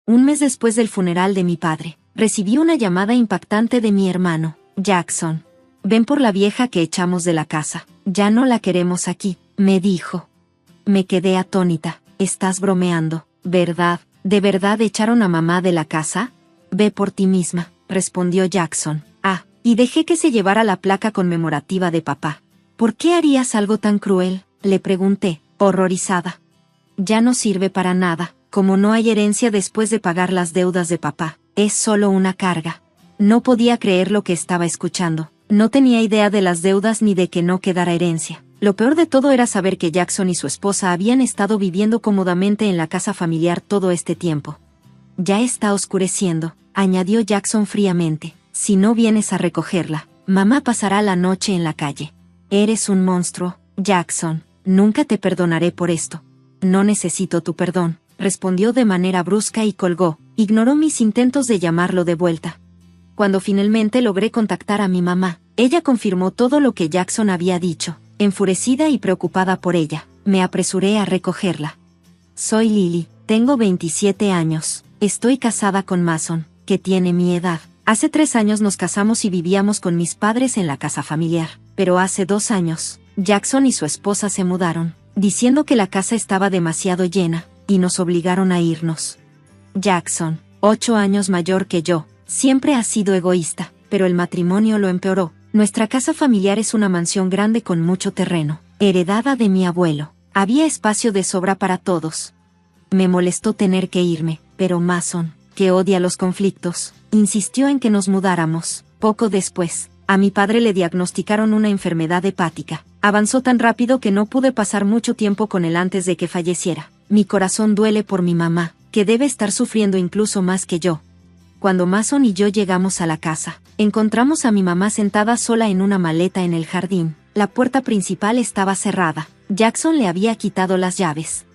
Un mes después del funeral de mi padre, recibí una llamada impactante de mi hermano, Jackson. Ven por la vieja que echamos de la casa. Ya no la queremos aquí, me dijo. Me quedé atónita. Estás bromeando, ¿verdad? ¿De verdad echaron a mamá de la casa? Ve por ti misma, respondió Jackson. Y dejé que se llevara la placa conmemorativa de papá. ¿Por qué harías algo tan cruel?, le pregunté, horrorizada. Ya no sirve para nada, como no hay herencia después de pagar las deudas de papá, es solo una carga. No podía creer lo que estaba escuchando. No tenía idea de las deudas ni de que no quedara herencia. Lo peor de todo era saber que Jackson y su esposa habían estado viviendo cómodamente en la casa familiar todo este tiempo. Ya está oscureciendo, añadió Jackson fríamente. Si no vienes a recogerla, mamá pasará la noche en la calle. Eres un monstruo, Jackson. Nunca te perdonaré por esto. No necesito tu perdón, respondió de manera brusca y colgó. Ignoró mis intentos de llamarlo de vuelta. Cuando finalmente logré contactar a mi mamá, ella confirmó todo lo que Jackson había dicho. Enfurecida y preocupada por ella, me apresuré a recogerla. Soy Lily, tengo 27 años. Estoy casada con Mason, que tiene mi edad. Hace 3 años nos casamos y vivíamos con mis padres en la casa familiar, pero hace 2 años, Jackson y su esposa se mudaron, diciendo que la casa estaba demasiado llena, y nos obligaron a irnos. Jackson, 8 años mayor que yo, siempre ha sido egoísta, pero el matrimonio lo empeoró. Nuestra casa familiar es una mansión grande con mucho terreno, heredada de mi abuelo. Había espacio de sobra para todos. Me molestó tener que irme, pero Mason, que odia los conflictos, insistió en que nos mudáramos. Poco después, a mi padre le diagnosticaron una enfermedad hepática. Avanzó tan rápido que no pude pasar mucho tiempo con él antes de que falleciera. Mi corazón duele por mi mamá, que debe estar sufriendo incluso más que yo. Cuando Mason y yo llegamos a la casa, encontramos a mi mamá sentada sola en una maleta en el jardín. La puerta principal estaba cerrada. Jackson le había quitado las llaves.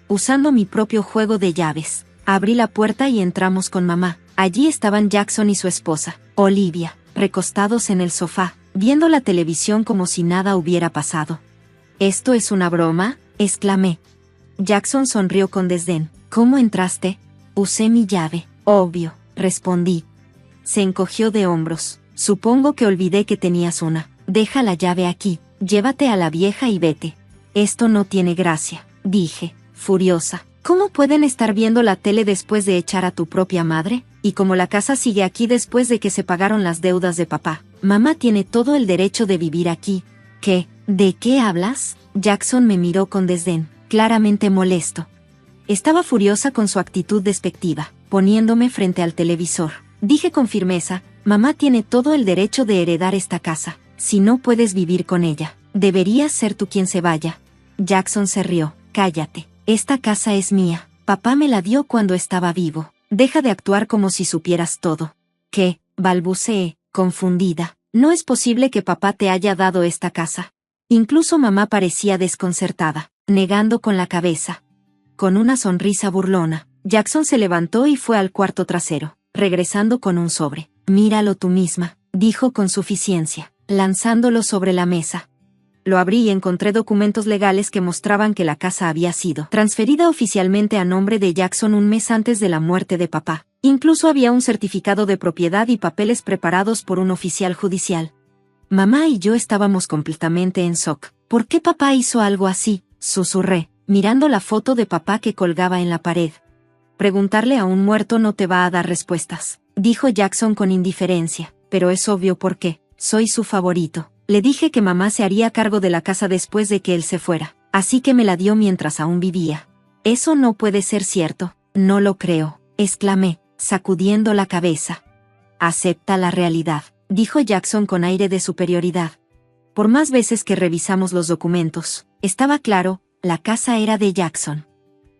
Usando mi propio juego de llaves, abrí la puerta y entramos con mamá. Allí estaban Jackson y su esposa, Olivia, recostados en el sofá, viendo la televisión como si nada hubiera pasado. ¿Esto es una broma?, exclamé. Jackson sonrió con desdén. ¿Cómo entraste? Usé mi llave. Obvio, respondí. Se encogió de hombros. Supongo que olvidé que tenías una. Deja la llave aquí, llévate a la vieja y vete. Esto no tiene gracia, dije, furiosa. ¿Cómo pueden estar viendo la tele después de echar a tu propia madre? Y como la casa sigue aquí después de que se pagaron las deudas de papá, mamá tiene todo el derecho de vivir aquí. ¿Qué? ¿De qué hablas? Jackson me miró con desdén, claramente molesto. Estaba furiosa con su actitud despectiva, poniéndome frente al televisor. Dije con firmeza, mamá tiene todo el derecho de heredar esta casa. Si no puedes vivir con ella, deberías ser tú quien se vaya. Jackson se rió. Cállate. Esta casa es mía. Papá me la dio cuando estaba vivo. Deja de actuar como si supieras todo. ¿Qué? Balbuceé, confundida. No es posible que papá te haya dado esta casa. Incluso mamá parecía desconcertada, negando con la cabeza. Con una sonrisa burlona, Jackson se levantó y fue al cuarto trasero, regresando con un sobre. Míralo tú misma, dijo con suficiencia, lanzándolo sobre la mesa. Lo abrí y encontré documentos legales que mostraban que la casa había sido transferida oficialmente a nombre de Jackson un mes antes de la muerte de papá. Incluso había un certificado de propiedad y papeles preparados por un oficial judicial. Mamá y yo estábamos completamente en shock. ¿Por qué papá hizo algo así?, susurré, mirando la foto de papá que colgaba en la pared. Preguntarle a un muerto no te va a dar respuestas, dijo Jackson con indiferencia, pero es obvio por qué. Soy su favorito. Le dije que mamá se haría cargo de la casa después de que él se fuera, así que me la dio mientras aún vivía. Eso no puede ser cierto. No lo creo, exclamé, sacudiendo la cabeza. Acepta la realidad, dijo Jackson con aire de superioridad. Por más veces que revisamos los documentos, estaba claro, la casa era de Jackson.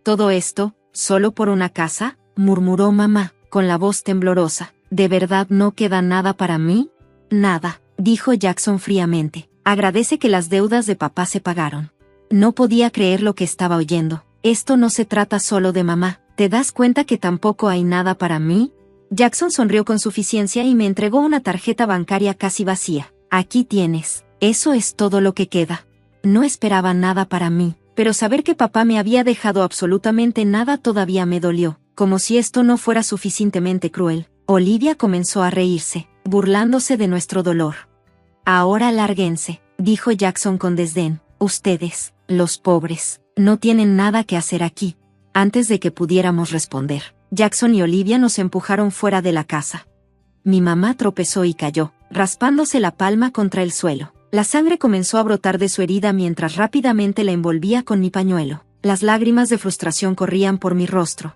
¿Todo esto, solo por una casa?, murmuró mamá, con la voz temblorosa. ¿De verdad no queda nada para mí? Nada, dijo Jackson fríamente. Agradece que las deudas de papá se pagaron. No podía creer lo que estaba oyendo. Esto no se trata solo de mamá. ¿Te das cuenta que tampoco hay nada para mí? Jackson sonrió con suficiencia y me entregó una tarjeta bancaria casi vacía. Aquí tienes. Eso es todo lo que queda. No esperaba nada para mí, pero saber que papá me había dejado absolutamente nada todavía me dolió. Como si esto no fuera suficientemente cruel, Olivia comenzó a reírse, burlándose de nuestro dolor. Ahora lárguense, dijo Jackson con desdén. Ustedes, los pobres, no tienen nada que hacer aquí. Antes de que pudiéramos responder, Jackson y Olivia nos empujaron fuera de la casa. Mi mamá tropezó y cayó, raspándose la palma contra el suelo. La sangre comenzó a brotar de su herida mientras rápidamente la envolvía con mi pañuelo. Las lágrimas de frustración corrían por mi rostro.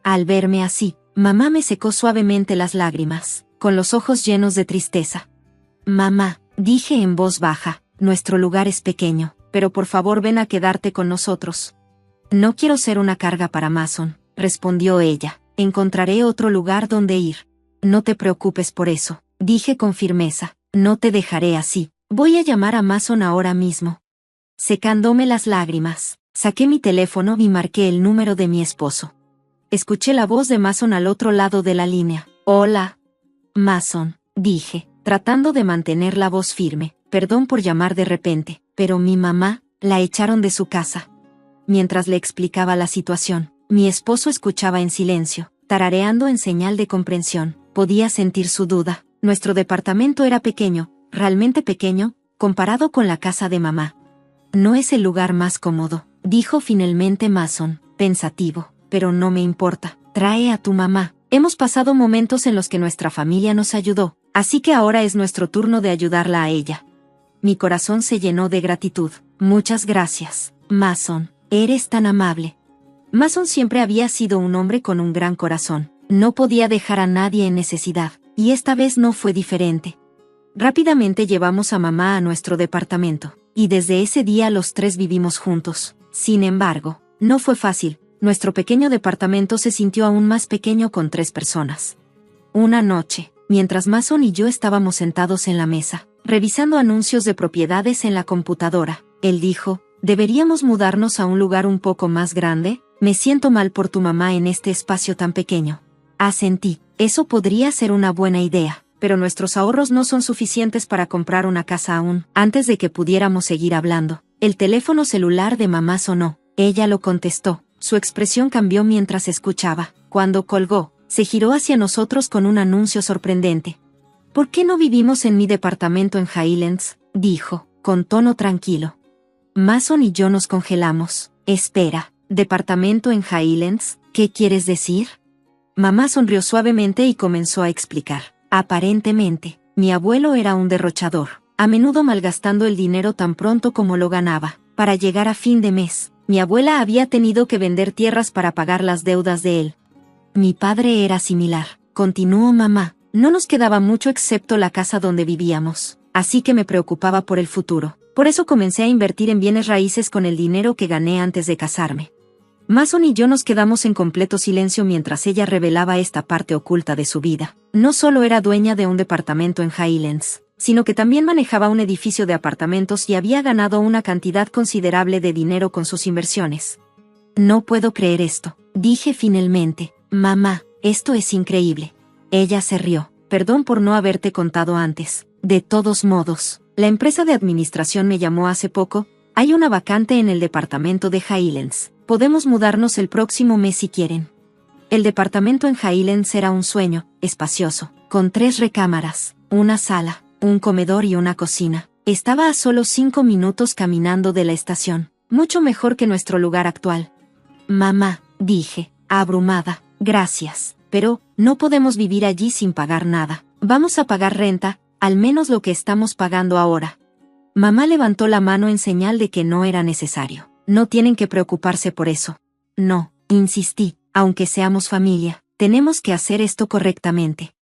Al verme así, mamá me secó suavemente las lágrimas, con los ojos llenos de tristeza. Mamá, dije en voz baja, nuestro lugar es pequeño, pero por favor ven a quedarte con nosotros. No quiero ser una carga para Mason, respondió ella. Encontraré otro lugar donde ir. No te preocupes por eso, dije con firmeza. No te dejaré así. Voy a llamar a Mason ahora mismo. Secándome las lágrimas, saqué mi teléfono y marqué el número de mi esposo. Escuché la voz de Mason al otro lado de la línea. Hola. Mason, dije, tratando de mantener la voz firme. Perdón por llamar de repente, pero mi mamá, la echaron de su casa. Mientras le explicaba la situación, mi esposo escuchaba en silencio, tarareando en señal de comprensión. Podía sentir su duda. Nuestro departamento era pequeño, realmente pequeño, comparado con la casa de mamá. No es el lugar más cómodo, dijo finalmente Mason, pensativo, pero no me importa. Trae a tu mamá. Hemos pasado momentos en los que nuestra familia nos ayudó, así que ahora es nuestro turno de ayudarla a ella. Mi corazón se llenó de gratitud. Muchas gracias, Mason. Eres tan amable. Mason siempre había sido un hombre con un gran corazón. No podía dejar a nadie en necesidad, y esta vez no fue diferente. Rápidamente llevamos a mamá a nuestro departamento, y desde ese día los tres vivimos juntos. Sin embargo, no fue fácil. Nuestro pequeño departamento se sintió aún más pequeño con 3 personas. Una noche, mientras Mason y yo estábamos sentados en la mesa, revisando anuncios de propiedades en la computadora, él dijo, ¿deberíamos mudarnos a un lugar un poco más grande? Me siento mal por tu mamá en este espacio tan pequeño. Asentí, eso podría ser una buena idea, pero nuestros ahorros no son suficientes para comprar una casa aún. Antes de que pudiéramos seguir hablando, el teléfono celular de mamá sonó. Ella lo contestó. Su expresión cambió mientras escuchaba. Cuando colgó, se giró hacia nosotros con un anuncio sorprendente. ¿Por qué no vivimos en mi departamento en Highlands? Dijo, con tono tranquilo. Mason y yo nos congelamos. Espera, ¿departamento en Highlands? ¿Qué quieres decir? Mamá sonrió suavemente y comenzó a explicar. Aparentemente, mi abuelo era un derrochador, a menudo malgastando el dinero tan pronto como lo ganaba. Para llegar a fin de mes, mi abuela había tenido que vender tierras para pagar las deudas de él. Mi padre era similar, continuó mamá. No nos quedaba mucho excepto la casa donde vivíamos, así que me preocupaba por el futuro. Por eso comencé a invertir en bienes raíces con el dinero que gané antes de casarme. Mason y yo nos quedamos en completo silencio mientras ella revelaba esta parte oculta de su vida. No solo era dueña de un departamento en Highlands, sino que también manejaba un edificio de apartamentos y había ganado una cantidad considerable de dinero con sus inversiones. No puedo creer esto, dije finalmente. Mamá, esto es increíble. Ella se rió. Perdón por no haberte contado antes. De todos modos, la empresa de administración me llamó hace poco. Hay una vacante en el departamento de Highlands. Podemos mudarnos el próximo mes si quieren. El departamento en Highlands era un sueño, espacioso, con 3 recámaras, una sala, un comedor y una cocina. Estaba a solo 5 minutos caminando de la estación, mucho mejor que nuestro lugar actual. Mamá, dije, abrumada, gracias, pero no podemos vivir allí sin pagar nada. Vamos a pagar renta, al menos lo que estamos pagando ahora. Mamá levantó la mano en señal de que no era necesario. No tienen que preocuparse por eso. No, insistí, aunque seamos familia, tenemos que hacer esto correctamente.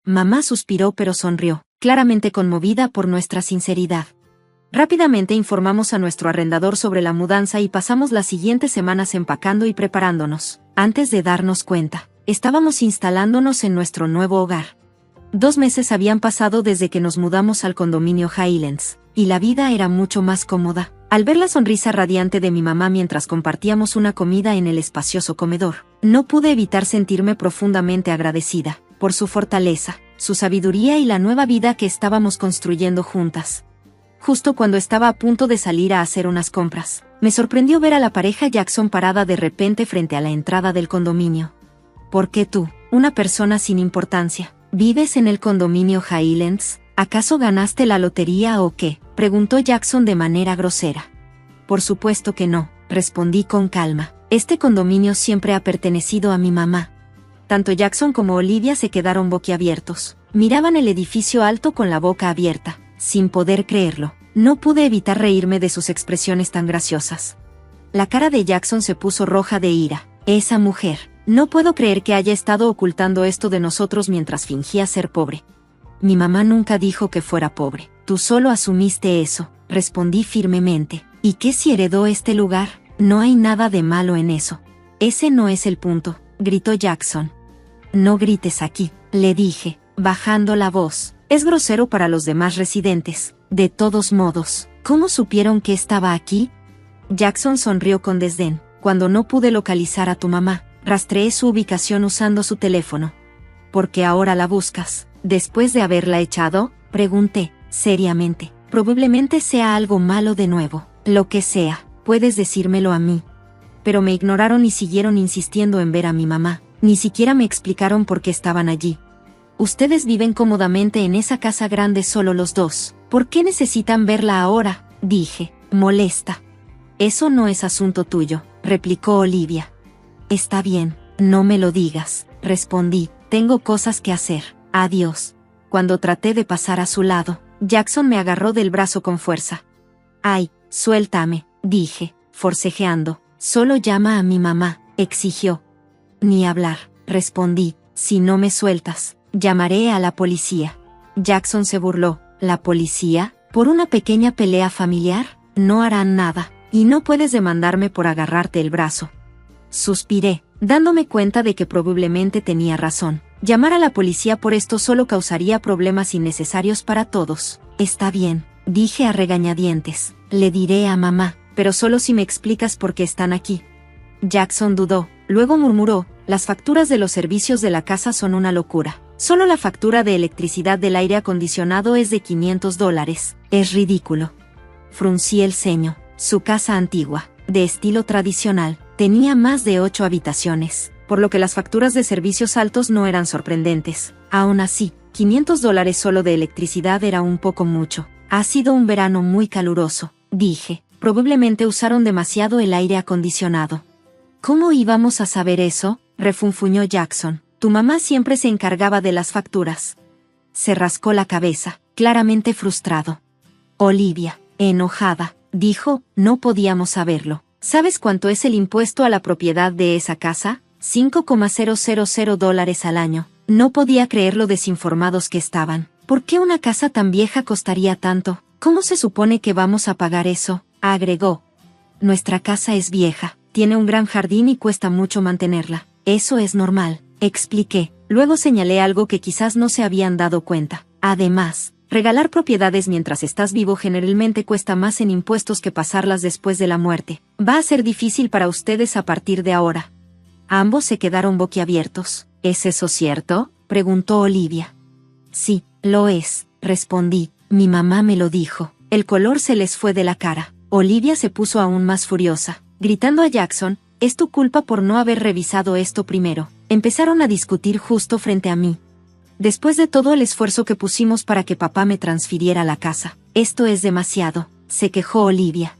Mamá suspiró pero sonrió, claramente conmovida por nuestra sinceridad. Rápidamente informamos a nuestro arrendador sobre la mudanza y pasamos las siguientes semanas empacando y preparándonos. Antes de darnos cuenta, estábamos instalándonos en nuestro nuevo hogar. 2 meses habían pasado desde que nos mudamos al condominio Highlands, y la vida era mucho más cómoda. Al ver la sonrisa radiante de mi mamá mientras compartíamos una comida en el espacioso comedor, no pude evitar sentirme profundamente agradecida por su fortaleza, su sabiduría y la nueva vida que estábamos construyendo juntas. Justo cuando estaba a punto de salir a hacer unas compras, me sorprendió ver a la pareja Jackson parada de repente frente a la entrada del condominio. ¿Por qué tú, una persona sin importancia, vives en el condominio Highlands? ¿Acaso ganaste la lotería o qué?, preguntó Jackson de manera grosera. Por supuesto que no, respondí con calma. Este condominio siempre ha pertenecido a mi mamá. Tanto Jackson como Olivia se quedaron boquiabiertos. Miraban el edificio alto con la boca abierta, sin poder creerlo. No pude evitar reírme de sus expresiones tan graciosas. La cara de Jackson se puso roja de ira. Esa mujer. No puedo creer que haya estado ocultando esto de nosotros mientras fingía ser pobre. Mi mamá nunca dijo que fuera pobre. Tú solo asumiste eso, respondí firmemente. ¿Y qué si heredó este lugar? No hay nada de malo en eso. Ese no es el punto, gritó Jackson. No grites aquí, le dije, bajando la voz. Es grosero para los demás residentes. De todos modos, ¿cómo supieron que estaba aquí? Jackson sonrió con desdén. Cuando no pude localizar a tu mamá, rastreé su ubicación usando su teléfono. ¿Por qué ahora la buscas? ¿Después de haberla echado?, pregunté, seriamente. Probablemente sea algo malo de nuevo. Lo que sea, puedes decírmelo a mí. Pero me ignoraron y siguieron insistiendo en ver a mi mamá. Ni siquiera me explicaron por qué estaban allí. Ustedes viven cómodamente en esa casa grande solo los dos. ¿Por qué necesitan verla ahora?, dije, molesta. Eso no es asunto tuyo, replicó Olivia. Está bien, no me lo digas, respondí. Tengo cosas que hacer. Adiós. Cuando traté de pasar a su lado, Jackson me agarró del brazo con fuerza. Ay, suéltame, dije, forcejeando. Solo llama a mi mamá, exigió. Ni hablar, respondí. Si no me sueltas, llamaré a la policía. Jackson se burló. ¿La policía? ¿Por una pequeña pelea familiar? No harán nada, y no puedes demandarme por agarrarte el brazo. Suspiré, dándome cuenta de que probablemente tenía razón. Llamar a la policía por esto solo causaría problemas innecesarios para todos. Está bien, dije a regañadientes. Le diré a mamá, pero solo si me explicas por qué están aquí. Jackson dudó, luego murmuró, las facturas de los servicios de la casa son una locura. Solo la factura de electricidad del aire acondicionado es de $500. Es ridículo. Fruncí el ceño. Su casa antigua, de estilo tradicional, tenía más de 8 habitaciones, por lo que las facturas de servicios altos no eran sorprendentes. Aún así, $500 solo de electricidad era un poco mucho. Ha sido un verano muy caluroso, dije. Probablemente usaron demasiado el aire acondicionado. ¿Cómo íbamos a saber eso?, refunfuñó Jackson. Tu mamá siempre se encargaba de las facturas. Se rascó la cabeza, claramente frustrado. Olivia, enojada, dijo, no podíamos saberlo. ¿Sabes cuánto es el impuesto a la propiedad de esa casa? $5,000 al año. No podía creer lo desinformados que estaban. ¿Por qué una casa tan vieja costaría tanto? ¿Cómo se supone que vamos a pagar eso?, agregó. Nuestra casa es vieja, tiene un gran jardín y cuesta mucho mantenerla. Eso es normal, expliqué. Luego señalé algo que quizás no se habían dado cuenta. Además, regalar propiedades mientras estás vivo generalmente cuesta más en impuestos que pasarlas después de la muerte. Va a ser difícil para ustedes a partir de ahora. Ambos se quedaron boquiabiertos. ¿Es eso cierto?, preguntó Olivia. Sí, lo es, respondí. Mi mamá me lo dijo. El color se les fue de la cara. Olivia se puso aún más furiosa, gritando a Jackson, es tu culpa por no haber revisado esto primero. Empezaron a discutir justo frente a mí. Después de todo el esfuerzo que pusimos para que papá me transfiriera la casa. Esto es demasiado, se quejó Olivia.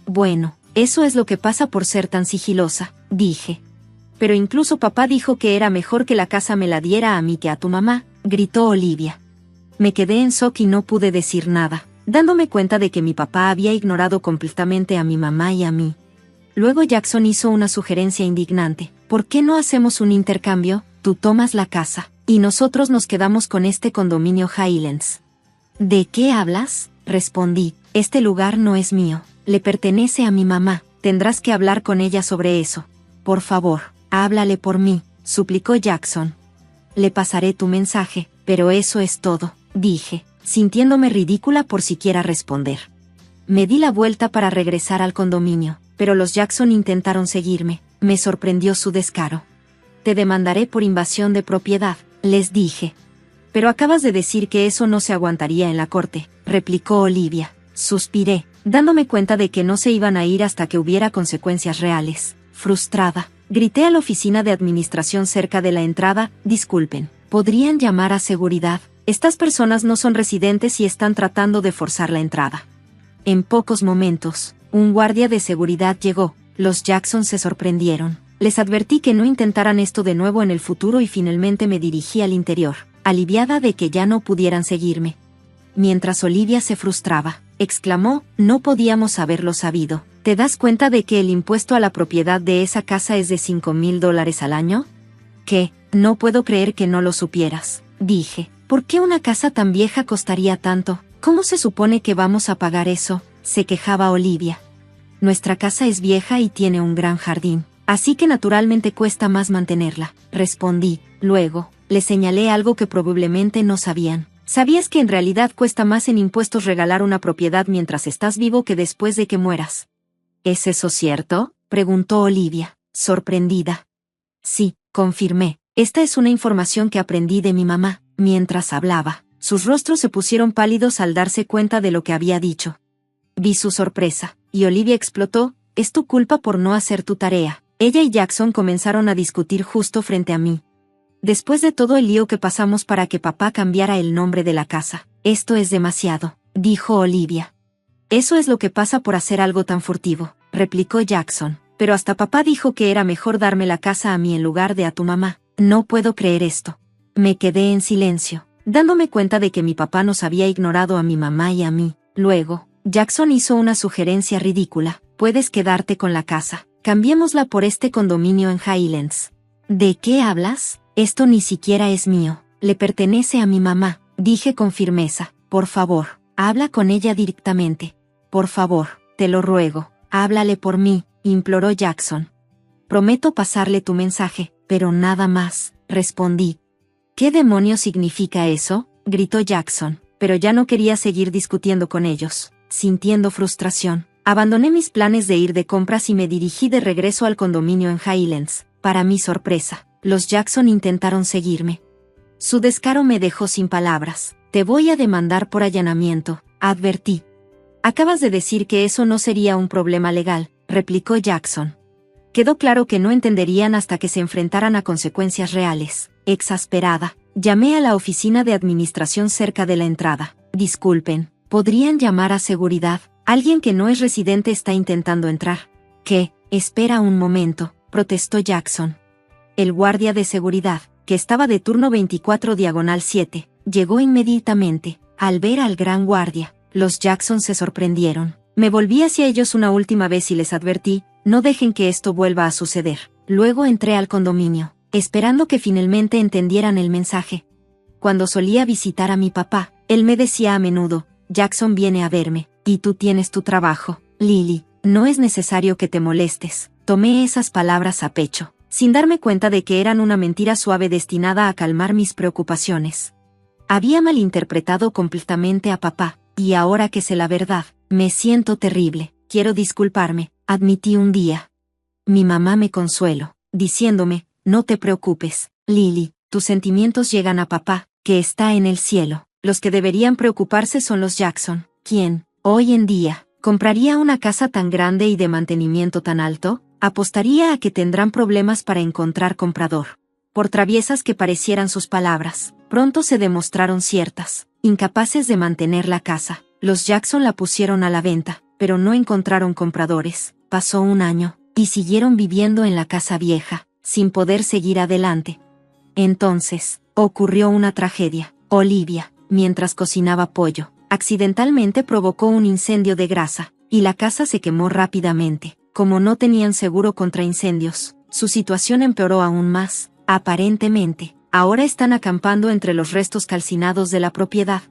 Bueno, eso es lo que pasa por ser tan sigilosa, dije. Pero incluso papá dijo que era mejor que la casa me la diera a mí que a tu mamá, gritó Olivia. Me quedé en shock y no pude decir nada, dándome cuenta de que mi papá había ignorado completamente a mi mamá y a mí. Luego Jackson hizo una sugerencia indignante. ¿Por qué no hacemos un intercambio? Tú tomas la casa, y nosotros nos quedamos con este condominio Highlands. ¿De qué hablas?, respondí. Este lugar no es mío, le pertenece a mi mamá. Tendrás que hablar con ella sobre eso. Por favor, háblale por mí, suplicó Jackson. Le pasaré tu mensaje, pero eso es todo, dije, sintiéndome ridícula por siquiera responder. Me di la vuelta para regresar al condominio, pero los Jackson intentaron seguirme. Me sorprendió su descaro. Te demandaré por invasión de propiedad, les dije. Pero acabas de decir que eso no se aguantaría en la corte, replicó Olivia. Suspiré, dándome cuenta de que no se iban a ir hasta que hubiera consecuencias reales. Frustrada, Grité a la oficina de administración cerca de la entrada. Disculpen, ¿podrían llamar a seguridad? Estas personas no son residentes y están tratando de forzar la entrada. En pocos momentos, un guardia de seguridad llegó. Los Jackson se sorprendieron. Les advertí que no intentaran esto de nuevo en el futuro y finalmente me dirigí al interior, aliviada de que ya no pudieran seguirme. Mientras Olivia se frustraba, exclamó, no podíamos haberlo sabido. ¿Te das cuenta de que el impuesto a la propiedad de esa casa es de $5,000 al año? ¿Qué? No puedo creer que no lo supieras, dije. ¿Por qué una casa tan vieja costaría tanto? ¿Cómo se supone que vamos a pagar eso? Se quejaba Olivia. Nuestra casa es vieja y tiene un gran jardín, así que naturalmente cuesta más mantenerla, respondí. Luego, le señalé algo que probablemente no sabían. ¿Sabías que en realidad cuesta más en impuestos regalar una propiedad mientras estás vivo que después de que mueras? ¿Es eso cierto?, preguntó Olivia, sorprendida. Sí, confirmé. Esta es una información que aprendí de mi mamá. Mientras hablaba, sus rostros se pusieron pálidos al darse cuenta de lo que había dicho. Vi su sorpresa, y Olivia explotó, es tu culpa por no hacer tu tarea. Ella y Jackson comenzaron a discutir justo frente a mí. Después de todo el lío que pasamos para que papá cambiara el nombre de la casa, esto es demasiado, dijo Olivia. Eso es lo que pasa por hacer algo tan furtivo, replicó Jackson, pero hasta papá dijo que era mejor darme la casa a mí en lugar de a tu mamá. No puedo creer esto. Me quedé en silencio, dándome cuenta de que mi papá nos había ignorado a mi mamá y a mí. Luego, Jackson hizo una sugerencia ridícula. Puedes quedarte con la casa. Cambiémosla por este condominio en Highlands. ¿De qué hablas? Esto ni siquiera es mío. Le pertenece a mi mamá, dije con firmeza. Por favor, habla con ella directamente. Por favor, te lo ruego, háblale por mí, imploró Jackson. Prometo pasarle tu mensaje, pero nada más, respondí. ¿Qué demonios significa eso?, gritó Jackson, pero ya no quería seguir discutiendo con ellos. Sintiendo frustración, abandoné mis planes de ir de compras y me dirigí de regreso al condominio en Highlands. Para mi sorpresa, los Jackson intentaron seguirme. Su descaro me dejó sin palabras. Te voy a demandar por allanamiento, advertí. Acabas de decir que eso no sería un problema legal, replicó Jackson. Quedó claro que no entenderían hasta que se enfrentaran a consecuencias reales. Exasperada, llamé a la oficina de administración cerca de la entrada. Disculpen, ¿podrían llamar a seguridad? Alguien que no es residente está intentando entrar. ¿Qué? Espera un momento, protestó Jackson. El guardia de seguridad, que estaba de turno 24/7, llegó inmediatamente. Al ver al gran guardia, los Jackson se sorprendieron. Me volví hacia ellos una última vez y les advertí, no dejen que esto vuelva a suceder. Luego entré al condominio, esperando que finalmente entendieran el mensaje. Cuando solía visitar a mi papá, él me decía a menudo, Jackson viene a verme, y tú tienes tu trabajo. Lily, no es necesario que te molestes. Tomé esas palabras a pecho, sin darme cuenta de que eran una mentira suave destinada a calmar mis preocupaciones. Había malinterpretado completamente a papá, y ahora que sé la verdad, me siento terrible. Quiero disculparme, admití un día. Mi mamá me consueló, diciéndome, no te preocupes, Lily, tus sentimientos llegan a papá, que está en el cielo. Los que deberían preocuparse son los Jackson. ¿Quién, hoy en día, compraría una casa tan grande y de mantenimiento tan alto? Apostaría a que tendrán problemas para encontrar comprador. Por traviesas que parecieran sus palabras, pronto se demostraron ciertas. Incapaces de mantener la casa, los Jackson la pusieron a la venta, pero no encontraron compradores. Pasó un año, y siguieron viviendo en la casa vieja, sin poder seguir adelante. Entonces, ocurrió una tragedia. Olivia, mientras cocinaba pollo, accidentalmente provocó un incendio de grasa, y la casa se quemó rápidamente. Como no tenían seguro contra incendios, su situación empeoró aún más. Aparentemente, ahora están acampando entre los restos calcinados de la propiedad.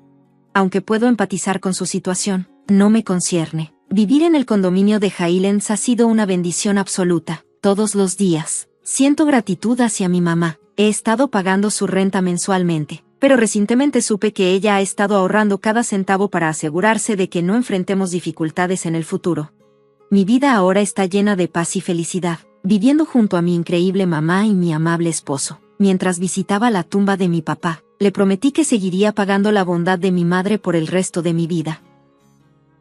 Aunque puedo empatizar con su situación, no me concierne. Vivir en el condominio de Highlands ha sido una bendición absoluta. Todos los días, siento gratitud hacia mi mamá. He estado pagando su renta mensualmente, pero recientemente supe que ella ha estado ahorrando cada centavo para asegurarse de que no enfrentemos dificultades en el futuro. Mi vida ahora está llena de paz y felicidad, viviendo junto a mi increíble mamá y mi amable esposo. Mientras visitaba la tumba de mi papá, le prometí que seguiría pagando la bondad de mi madre por el resto de mi vida.